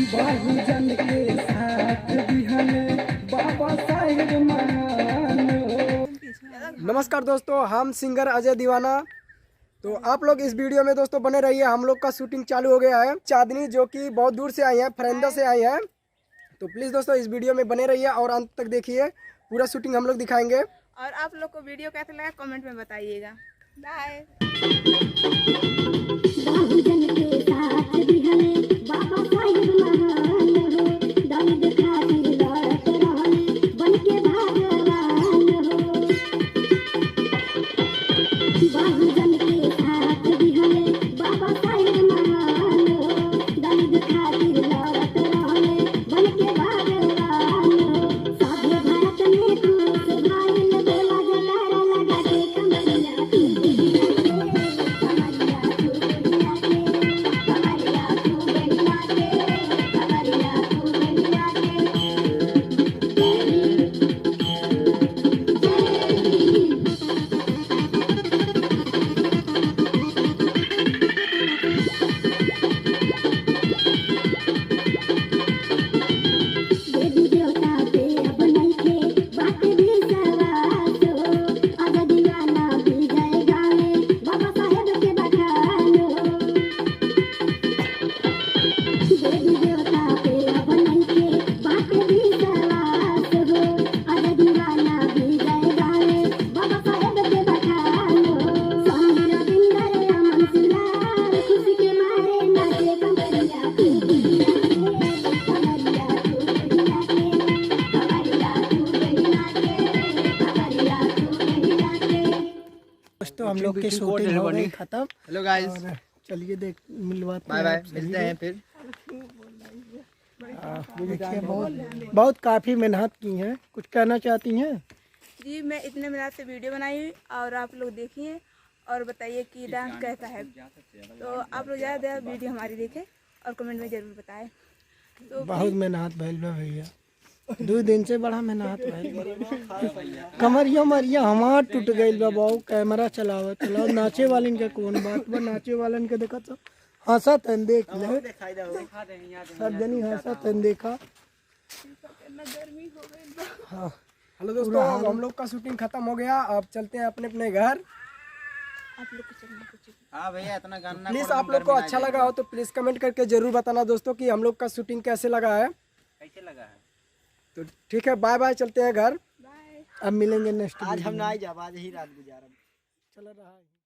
बहुजन के साथ दिहले बाबा साहेब महान। नमस्कार दोस्तों, हम सिंगर अजय दीवाना। तो आप लोग इस वीडियो में दोस्तों बने रहिए। हम लोग का शूटिंग चालू हो गया है। चांदनी जो कि बहुत दूर से आई है, फरेंदा से आई है। तो प्लीज़ दोस्तों इस वीडियो में बने रहिए और अंत तक देखिए। पूरा शूटिंग हम लोग दिखाएंगे। और आप लोग को वीडियो कैसा लगा कमेंट में बताइएगा। बाय। तो हम लोग की शूटिंग हो गई खत्म। हेलो गाइस, चलिए देख मिलवाते बाय बाय, मिलते हैं फिर। देखिए बहुत काफ़ी मेहनत की है। कुछ कहना चाहती हैं? जी, मैं इतने मेहनत से वीडियो बनाई हुई और आप लोग देखिए और बताइए कि डांस कैसा है। तो आप लोग ज़्यादा वीडियो हमारी देखें और कमेंट में ज़रूर बताएं। तो बहुत मेहनत भइल बा भैया, 2 दिन से बड़ा मेहनत भइल। कमरिया मरिया हमार टूट गइल बा। बहु कैमरा चलाओ नाचे वालन के कौन बात बा। नाचे वालन के देखा तो हंसत है, देख ले सब जनी हंसत है, देखा। हाँ हेलो दोस्तों, हम लोग का शूटिंग खत्म हो गया। अब चलते हैं अपने अपने घर। आप लोग को चलना कुछ। हाँ भैया, इतना गाना प्लीज़ आप लोग को अच्छा लगा हो तो प्लीज़ कमेंट करके ज़रूर बताना दोस्तों कि हम लोग का शूटिंग कैसे लगा है। कैसे लगा है? तो ठीक है, बाय बाय, चलते हैं घर। बाय। अब मिलेंगे नेक्स्ट। आज हम ना ही जा, आज ही रात गुजारा चल रहा है।